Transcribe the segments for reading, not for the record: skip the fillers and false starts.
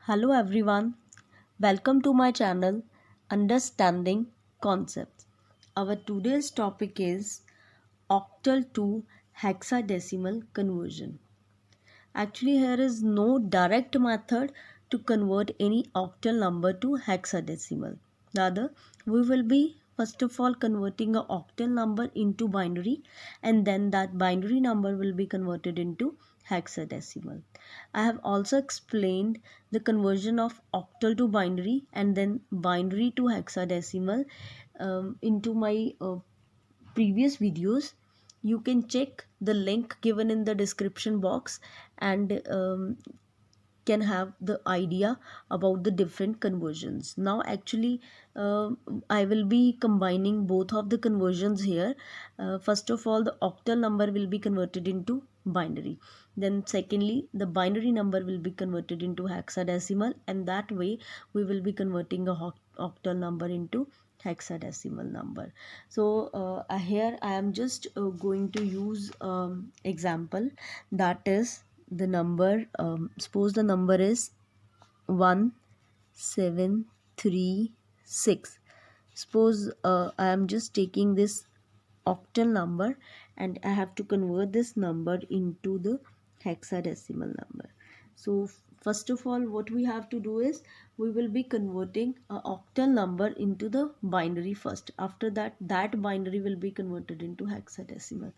Hello everyone, welcome to my channel Understanding Concepts. Our today's topic is octal to hexadecimal conversion. Actually, here is no direct method to convert any octal number to hexadecimal. Rather, we will be first of all converting an octal number into binary, and then that binary number will be converted into hexadecimal. I have also explained the conversion of octal to binary and then binary to hexadecimal into my previous videos. You can check the link given in the description box and can have the idea about the different conversions. Now actually uh, I will be combining both of the conversions here. First of all, the octal number will be converted into binary, then secondly the binary number will be converted into hexadecimal, and that way we will be converting a octal number into hexadecimal number. So here I am just going to use example, that is the number, suppose the number is 1736. Suppose I am just taking this octal number and I have to convert this number into the hexadecimal number. So first of all, what we have to do is we will be converting a octal number into the binary first. After that, that binary will be converted into hexadecimal.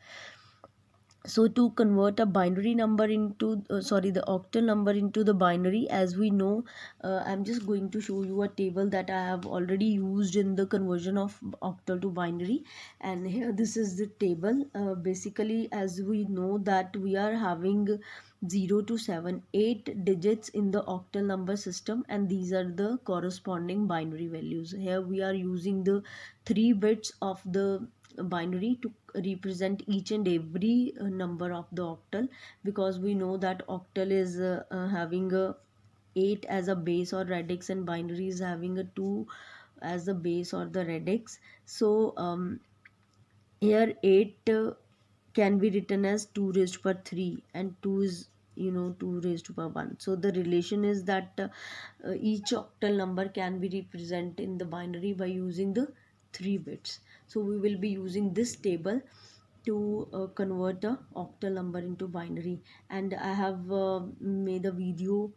So to convert a binary number into the octal number into the binary, as we know, I'm just going to show you a table that I have already used in the conversion of octal to binary. And here this is the table. Basically, as we know that we are having 0 to 7 8 digits in the octal number system, and these are the corresponding binary values. Here we are using the 3 bits of the binary to represent each and every number of the octal, because we know that octal is having a 8 as a base or radix, and binary is having a 2 as the base or the radix. So here 8 can be written as 2 raised to power 3, and 2 is 2 raised to power 1. So the relation is that each octal number can be represented in the binary by using the 3 bits. So we will be using this table to convert the octal number into binary, and I have made a video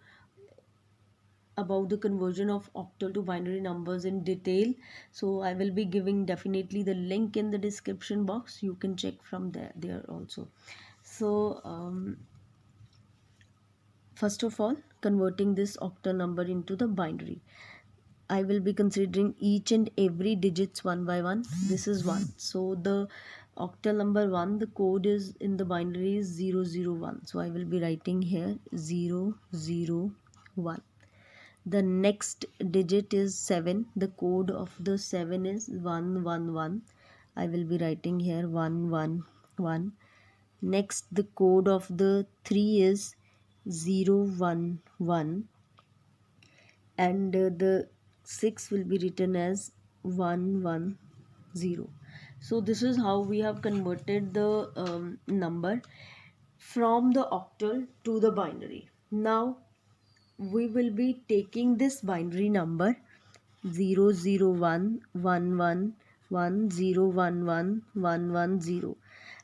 about the conversion of octal to binary numbers in detail. So I will be giving definitely the link in the description box. You can check from there also. So first of all, converting this octal number into the binary, I will be considering each and every digits one by one. This is 1. So the octal number 1, the code is in the binary is 001. So I will be writing here 001. The next digit is 7. The code of the 7 is 111. I will be writing here 111. Next, the code of the 3 is 011, and the 6 will be written as 110. So this is how we have converted the number from the octal to the binary. Now we will be taking this binary number 00111101110.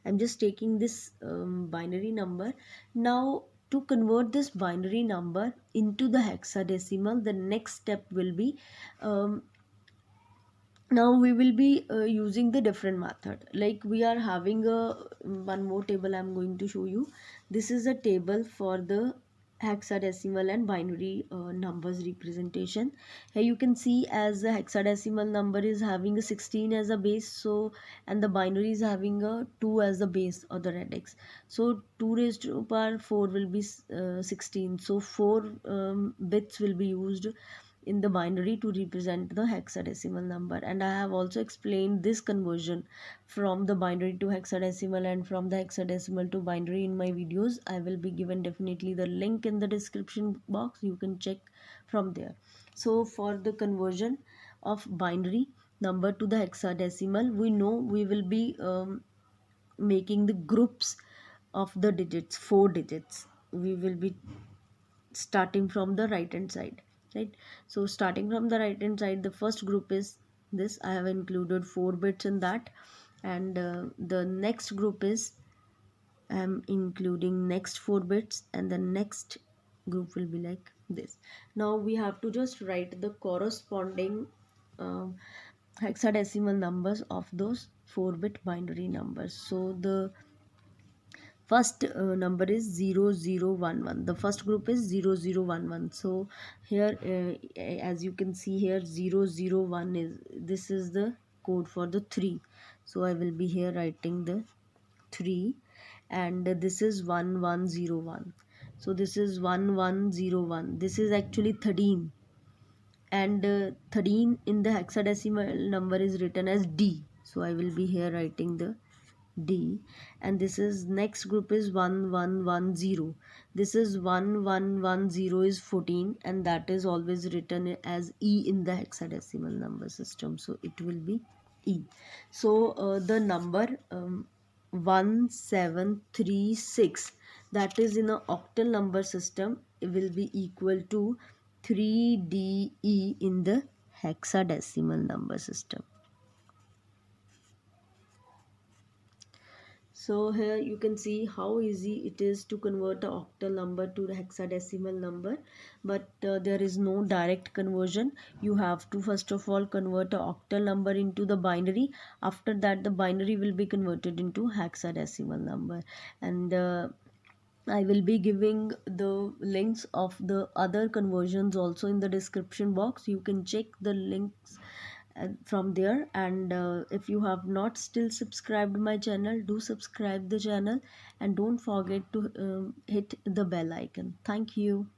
I'm just taking this binary number. Now to convert this binary number into the hexadecimal, the next step will be now we will be using the different method. Like we are having a one more table I'm going to show you. This is a table for the hexadecimal and binary numbers representation. Here you can see, as the hexadecimal number is having a 16 as a base, so and the binary is having a 2 as the base or the radix. So 2 raised to power 4 will be 16. So 4 bits will be used in the binary to represent the hexadecimal number. And I have also explained this conversion from the binary to hexadecimal and from the hexadecimal to binary in my videos. I will be given definitely the link in the description box. You can check from there. So for the conversion of binary number to the hexadecimal, we know we will be making the groups of the digits, 4 digits. We will be starting from the right hand side, right? So starting from the right hand side, the first group is this. I have included 4 bits in that, and the next group is I'm including next 4 bits, and the next group will be like this. Now we have to just write the corresponding um, hexadecimal numbers of those 4-bit binary numbers. So the first number is 0011. The first group is 0011. So here as you can see here, 001 is, this is the code for the 3. So I will be here writing the 3, and this is 1101. So this is 1101. This is actually 13, and 13 in the hexadecimal number is written as D. So I will be here writing the D, and this is next group is 1110. This is 1110 is 14, and that is always written as E in the hexadecimal number system. So it will be E. So the number 1736, that is in a octal number system, it will be equal to 3DE in the hexadecimal number system. So here you can see how easy it is to convert a octal number to the hexadecimal number, but there is no direct conversion. You have to first of all convert a octal number into the binary. After that, the binary will be converted into hexadecimal number, and I will be giving the links of the other conversions also in the description box. You can check the links from there, and if you have not still subscribed my channel, do subscribe the channel, and don't forget to hit the bell icon. Thank you.